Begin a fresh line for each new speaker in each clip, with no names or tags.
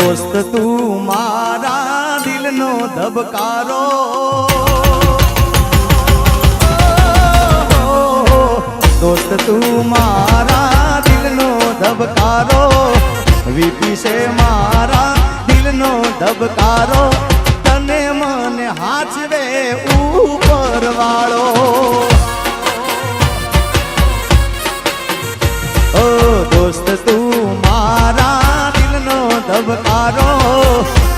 દોસ્ત તું મારા દિલનો ધબકારો, દોસ્ત તું મારા દિલનો ધબકારો, વીપી છે મારા દિલનો ધબકારો, તને મને હાચવે ઉપર વાળો. ઓ દોસ્ત તું મારા દિલનો ધબકારો,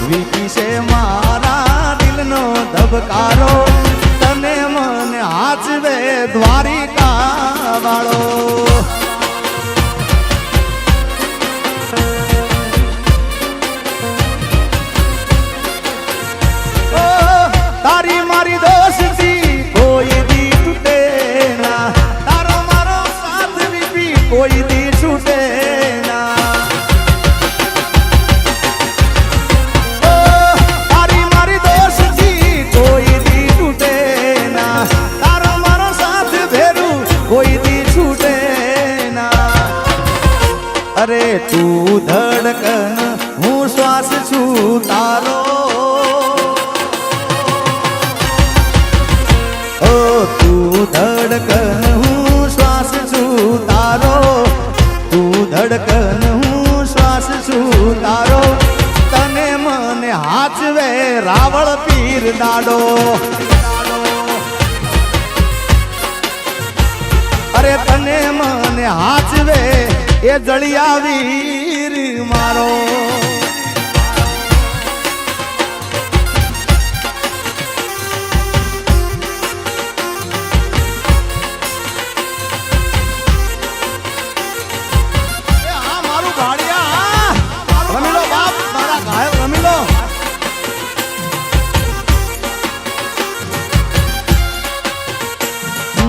વીપી છે મારા દિલનો ધબકારો, તને મને હાચવે દ્વારિકા વાળો. તારી મારી દોસ્તી કોઈ દી તૂટે ના, તારો મારો સાથ વીપી કોઈ દી છૂટે ના. તારી મારી દોસ્તી કોઈ દી તૂટે ના, તારો મારો સાથ ભેરું કોઈ દી છૂટે ના. અરે તું ધડકન હું શ્વાસ છું તારો, તું ધડકન હું શ્વાસ છું તારો, તું ધડકન હું શ્વાસ છું તારો, તને મને હાચવે રાવળ પીર દાડો. અરે તને મને હાચવે એ જળિયા વીર મારો.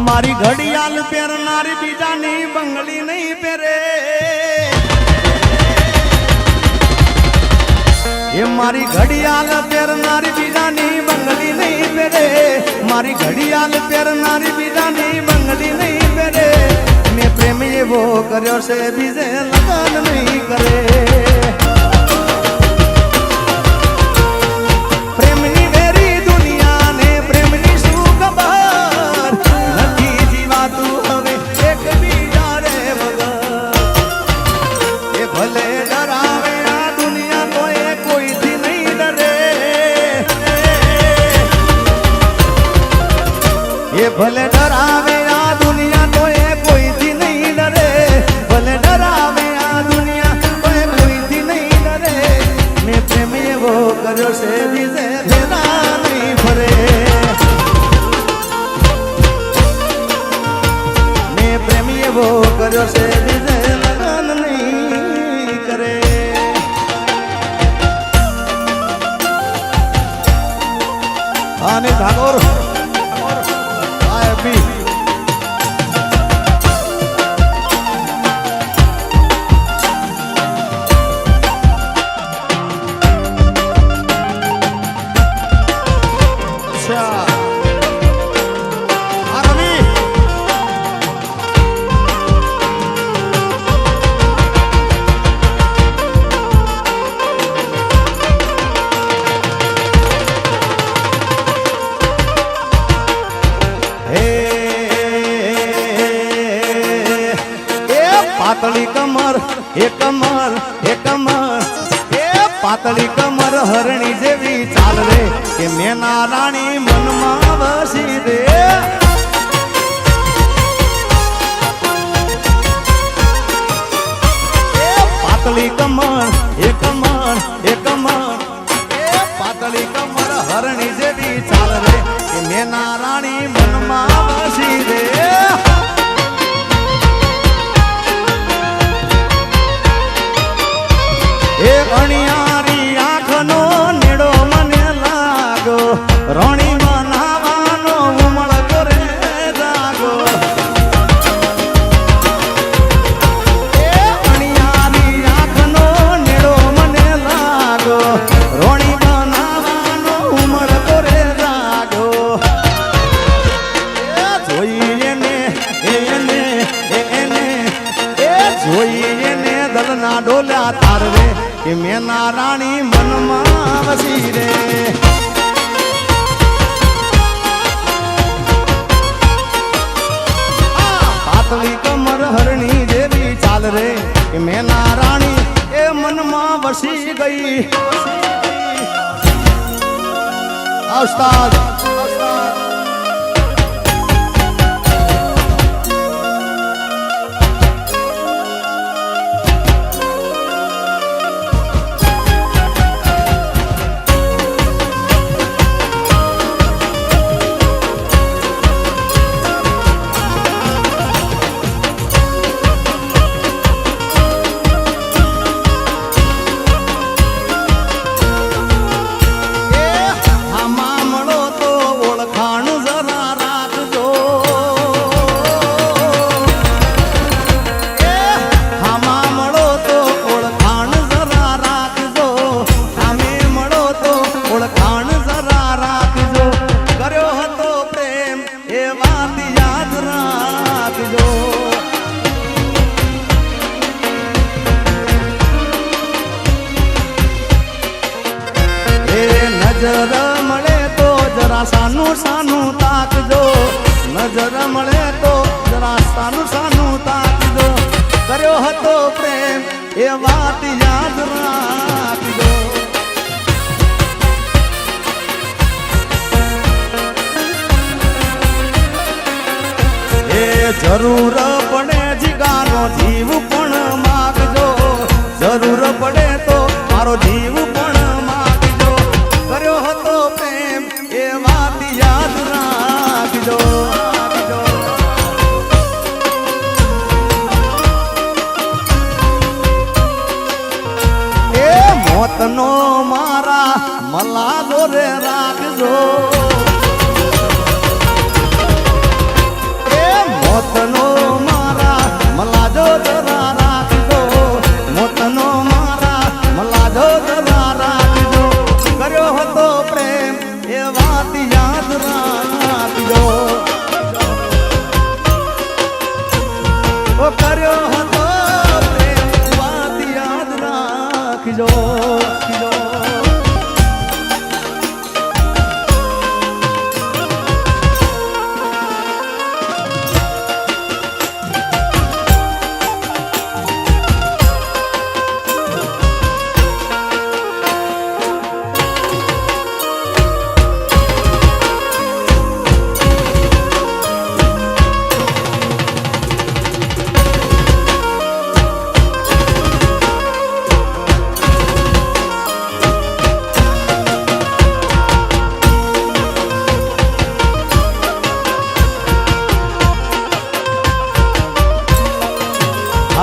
મારી ઘડિયાળ પહેરનારી બીજાની બંગડી નહીં પહેરે, એ મારી ઘડિયાળ પહેરનારી બીજાની બંગડી નહીં પહેરે, મારી ઘડિયાળ પહેરનારી બીજાની બંગડી નહીં પહેરે. મેં પ્રેમ એવો કર્યો છે બીજે લગન નહીં કરે. પ્રેમની વેરી દુનિયાને પ્રેમની શું ખબર, નથી જીવાતું હવે એકબીજા રે વગર. એ ભલે ડરાવે આ દુનિયા તો એ કોઈથી નહીં ડરે, એ ભલે ડરાવે આ દુનિયા તો એ કોઈથી નહીં ડરે, ભલે ડરાવે આ દુનિયા તો એ કોઈથી નહીં ડરે. મેં પ્રેમ એવો કર્યો છે બીજે ફેરા નહીં ફરે, મેં પ્રેમ એવો કર્યો છે બીજે લગન નહીં કરે. આને ઠાકોર આયપી પાતળી કમર એ કમર એ કમર એ પાતળી કમર હરણી જેવી ચાલ રે, કે મેના રાણી મનમાં વસી દે. એ પાતળી કમર એ કમર એ કમર એ પાતળી કમર હરણી જેવી ચાલ રે, કે મેના રાણી મનમાં વસી દે. એ અણિયારી આંખનો નેડો મને લાગો, રોણી બનાવાનો ઉમળ કરે જાગો. એ અણિયારી આંખનો નેડો મને લાગો, રોણી બનાવાનો ઉમળ કરે જાગો. જોઈએ ને એને જોઈને દલના ડોલ્યા તારવે, કે મેના રાણી મનમાં વસી રે. પાતળી કમર હરણી જેવી ચાલ રે કે મેના રાણી એ મનમાં વસી ગઈ. ઉસ્તાદ નજર મળે તો જરા સાનું સાનું તાકજો. નજર મળે તો જરા સાનું સાનું તાકજો. કર્યો હતો પ્રેમ એ વાત યાદ રાખજો. એ જરૂર પડે જીગાનો જીવ પણ માગજો. જરૂર પડે તો મારો જીવ પણ માગજો. કર્યો હતો પ્રેમ એ વાત યાદ રાખજો. એ મોતનો મારા મલાદો રે રાખજો. એ મોતનો મારા મલાદો જરા રાખજો. મોતનો મારા મલાદો જરા રાખજો. કર્યો હતો પ્રેમ એ વાત યાદ રાખજો. ઓ કર્યો હતો પ્રેમ વાત યાદ રાખજો.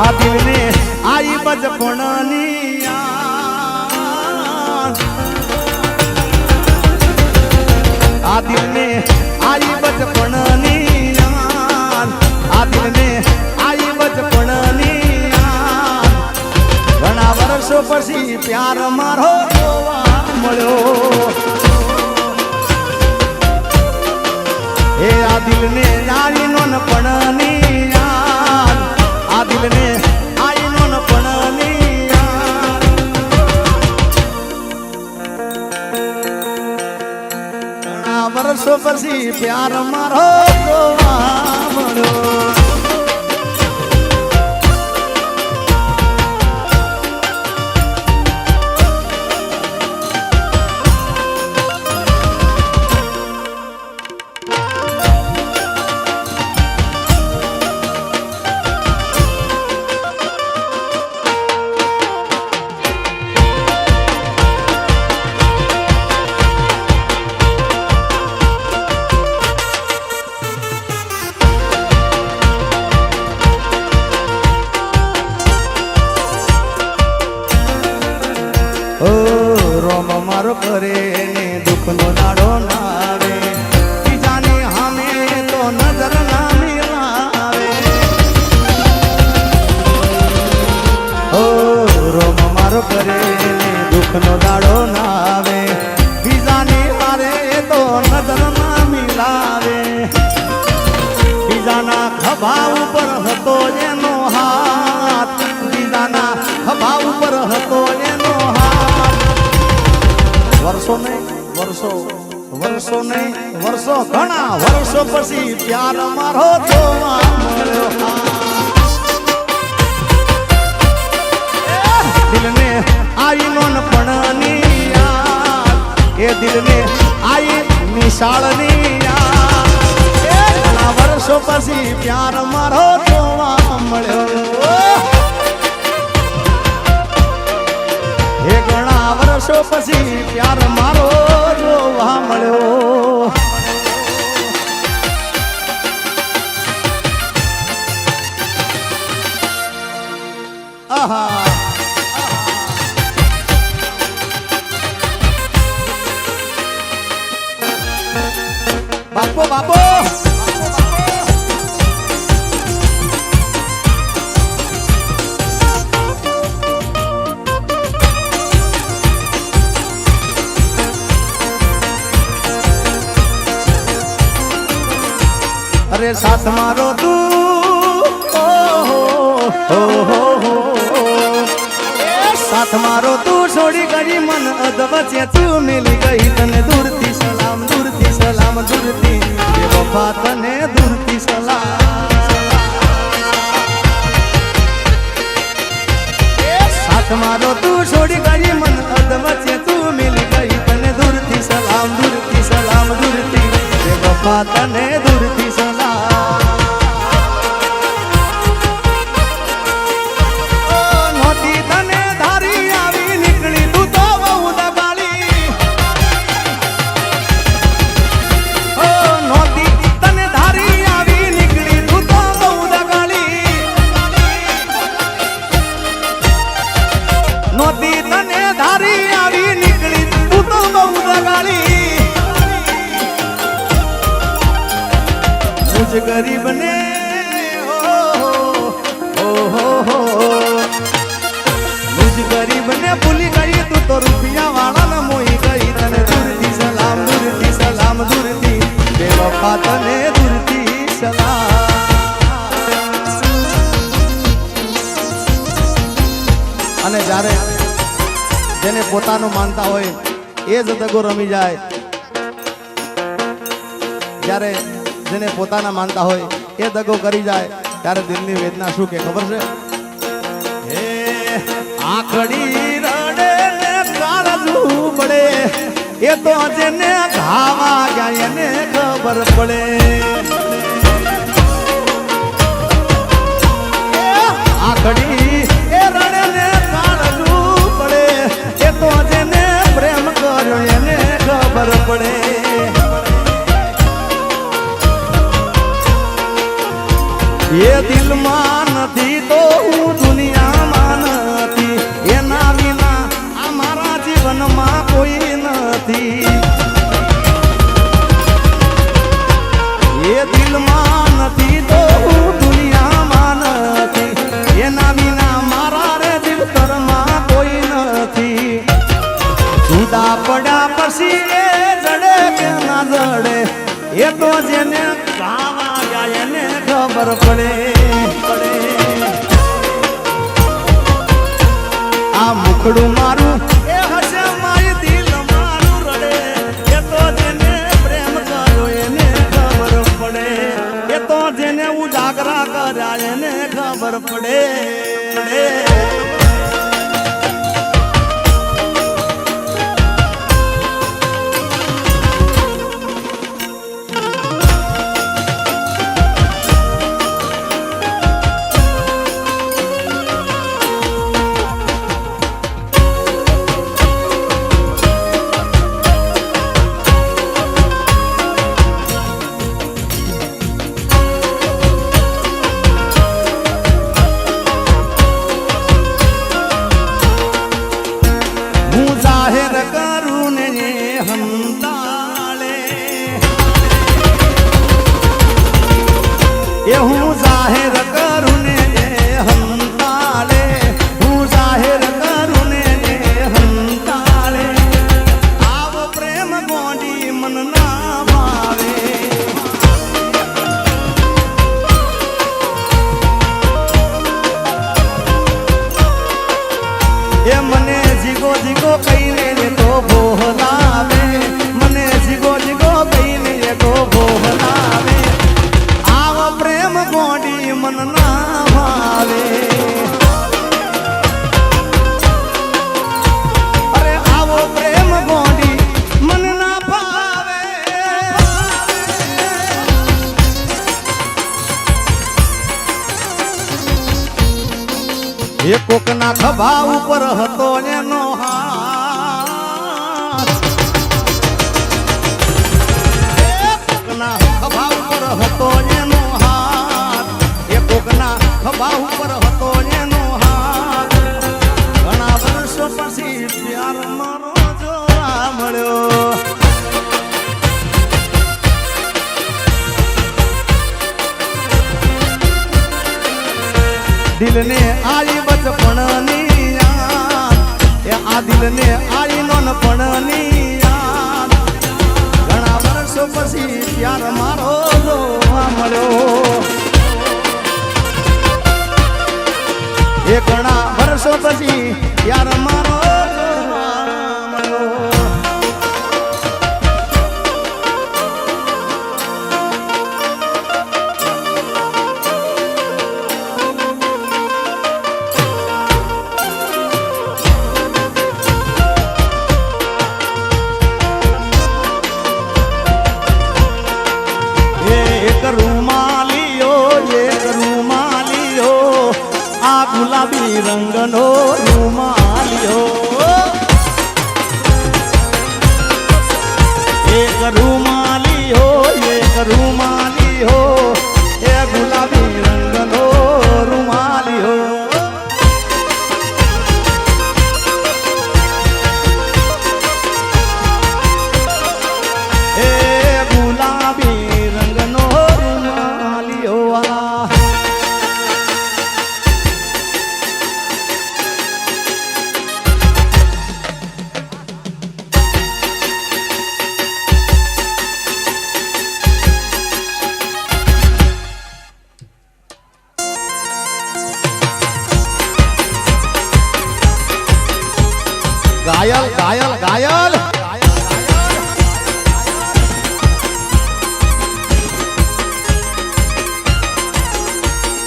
આ દિલને આઈ બચપણની યાદ. આ દિલને આઈ બચપણની યાદ. આ દિલને આઈ બચપણની યાદ. ઘણા વર્ષો પછી પ્યાર મારો જોવા મળ્યો. એ આ દિલને આઈ નોનપણની યાદ. આ દિલને આઈ નોનપણની યાદ. ઘણા વર્ષો પછી પ્યાર મારો જોવા મળ્યો. મારો કરે ને દુઃખનો દાડો ના આવે. બીજાની સામે તો નજર ના મિલાવે. ઓ રોમ મારો કરે ને દુઃખનો દાડો ના આવે. બીજાની હારે તો નજર ના મિલાવે. બીજાના ખભા ઉપર હતો એનો હાથ. બીજાના ખભા ઉપર હતો એનો વર્ષો નહીં વર્ષો નહીં વર્ષો ઘણા વર્ષો પછી પ્યાર મારો જોવા મળ્યો દિલને આવી નોનપણની યાદ એ દિલને આવી નિશાળની યાદ એ ઘણા વર્ષો પછી પ્યાર મારો જોવા મળ્યો એ ઘણા વર્ષો પછી પ્યાર મારો જોવા મળ્યો આહા બાપો બાપો અરે સાથ મારો તું સાથ મારો તું છોડી ગઈ મન અધવચ્ચે તું મિલી ગઈ તને દૂરથી સલામ દૂરથી સલામ દૂરથી વફા તને દૂરથી સલામ સાથ મારો તું છોડી ગઈ મન અધવચ્ચે તું મિલી ગઈ તને દૂરથી સલામ દૂરથી વફા તને દૂરથી સલામ નોતી તને ધારી આવી નીકળી તું તો બહુ દગાળી નોતી તને ધારી આવી નીકળી તું તો બહુ દગાળી નોતી તને ધારી આવી નીકળી તું તો બહુ દગાળી મુझ गरीब ने मुझ गरीब ने भूली गई तू तो रुपया वाला न मोई गई तने दूरથી સલામ દૂરથી બેવફા તને દૂરથી સલામ અને જ્યારે જેને પોતાનું માનતા હોય એ જ દગો રમી જાય જ્યારે જેને પોતાના માનતા હોય એ દગો કરી જાય ત્યારે દિલની વેદના શું કે ખબર છે હે આખડી રડે ને કાળજું પડે એ તો જેને ઘાવા ગયા એને ખબર પડે આખડી એ રડે ને કાળજું પડે એ તો જેને પ્રેમ કર્યો એને ખબર પડે એ દિલમાં નથી તો હું દુનિયામાં નથી એના વિના આ મારા જીવનમાં કોઈ નથી એ દિલમાં નથી તો હું દુનિયામાં નથી એના વિના મારા રે જીવતરમાં કોઈ નથી જુદા પડ્યા પછી એ જડે કે ના જડે એ તો જેને ગાવા ગયા એને ખબર પડે આ મુખડું મારું એ હશે માય દિલ મારું રડે એ તો જેને પ્રેમ કર્યો એને ખબર પડે એ તો જેને ઉજાગરા કર્યા એને ખબર પડે જાહેર કરું ને હંતાળે એ હું જાહેર કરું ને હંતાળે હું જાહેર કરું ને હંતાળે આવો પ્રેમ ગોંડી મન ના ભાવે એ મને જીવ જીગો જીગો કહીને એ તો બોલાવે, મને જીગો જીગો કહીને એ તો બોલાવે. આવો પ્રેમ ગોડી મન ના ભાવે. અરે આવો પ્રેમ ગોડી મન ના ભાવે. એ કોકના ખભા ઉપર હતો એનો હાથ, કોકના ખભા ઉપર હતો એનો હાથ, એ કોકના ખભા ઉપર હતો એનો હાથ. ઘણા વર્ષો પછી પ્યાર મારો જોવા મળ્યો. દિલને આઈ બચપણની યાદ, એ આ દિલને આઈ નોનપણની યાદ. ઘણા વર્ષો પછી પ્યાર મારો જોવા મળ્યો. એ ઘણા વર્ષો પછી પ્યાર મારો જોવા મળ્યો. ગુલાબી રંગનો રૂમાલિયો, એક રૂમાલિયો, એક રૂમાલિયો, એ ગુલાબી રંગનો રૂમાલિયો. એ ગુલાબી રંગનો રૂમાલિયો. ઘાયલ ઘાયલ ઘાયલ.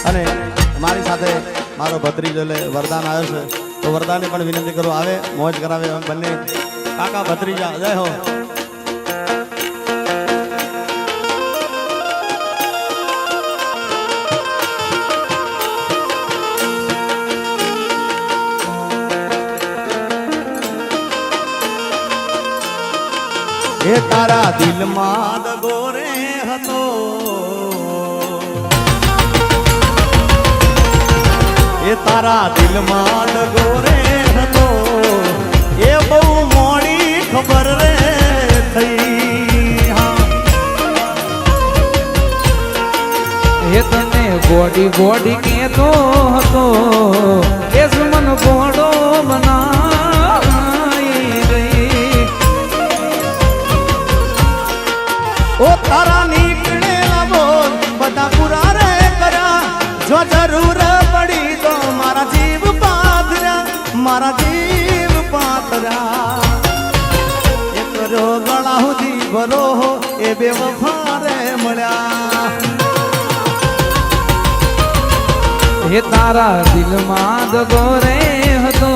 અને મારી સાથે મારો ભત્રીજો એટલે વરદાન આવ્યો છે, તો વરદાનને પણ વિનંતી કરું આવે મોજ કરાવે. બંને કાકા ભત્રીજા જય હો. એ તારા દિલમાં દગો રે હતો, એ તારા દિલમાં દગો રે હતો, એ બહુ મોડી ખબર રે થઈ.
એ તને ગોડી ગોડી કેતો હતો, એ મન ગોડો બનાવી ગઈ.
ઓ તારા નીકળેલા બોલ બધા પૂરા રે કર્યા, જો જરૂર પડી તો મારા જીવ પાથર્યા, મારા જીવ પાથર્યા. એ કર્યો ગળા સુધી ભરો એ બે વફા રે મળ્યા.
એ તારા દિલમાં દગો રે હતો,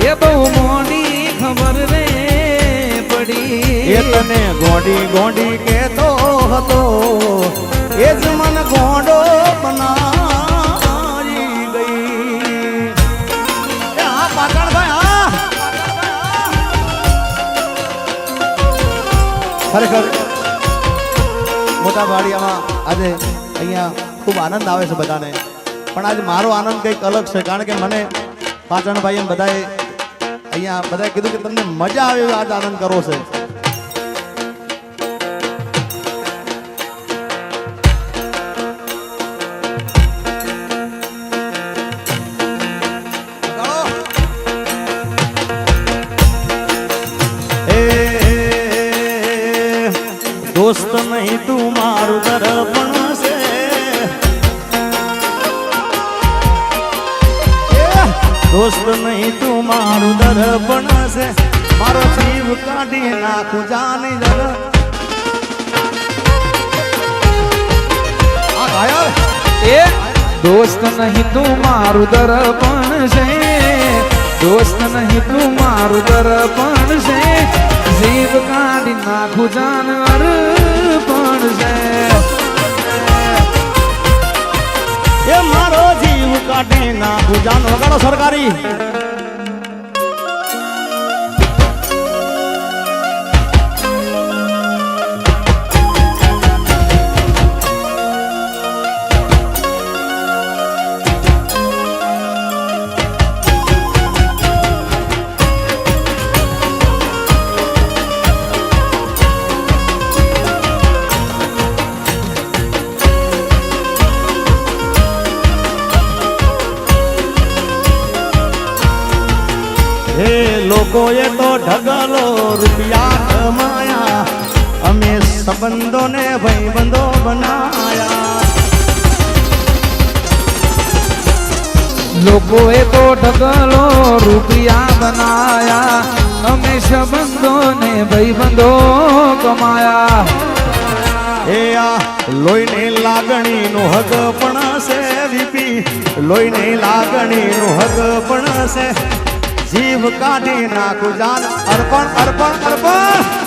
એ બહુ મોડી ખબર રે પડી.
એ તને ગોડી ગોડી કેતો હતો, એ જ મન ગોડો બનાવી ગઈ. હા પાટણ ભાઈ હા. ખરેખર મોટા ભાડિયામાં આજે અહીંયા ખૂબ આનંદ આવે છે બધાને, પણ આજે મારો આનંદ કંઈક અલગ છે. કારણ કે મને પાટણ ભાઈ એમ બધાએ અહીંયા બધાએ કીધું કે તમને મજા આવે આજ આનંદ કરવો છે. दोस्त नहीं तू मारू दर्पण से, દોસ્ત નહીં તું મારું દર્પણ છે મારો જીવ કાઢી નાખું જાની જરા આ ગાયર
એ દોસ્ત નહીં તું મારું દર્પણ છે દોસ્ત નહીં તું મારું દર્પણ છે જીવ કાઢી નાખું જાનવર પણ છે
એ મારો જીવ કાઢી નાખું જાન વગાડો સરકારી હે લોકોએ તો ઢગલો રૂપિયા કમાયા અમે સંબંધોને ભાઈબંધો બનાયા
લોકોએ તો ઢગલો રૂપિયા બનાયા અમે સંબંધોને ભાઈબંધો કમાયા
હે આ લોહીની લાગણીનું હક પણ છે વીપી લોહીની લાગણીનું હક પણ છે જીવ કાઢી નાખું જાન અર્પણ અર્પણ અર્પણ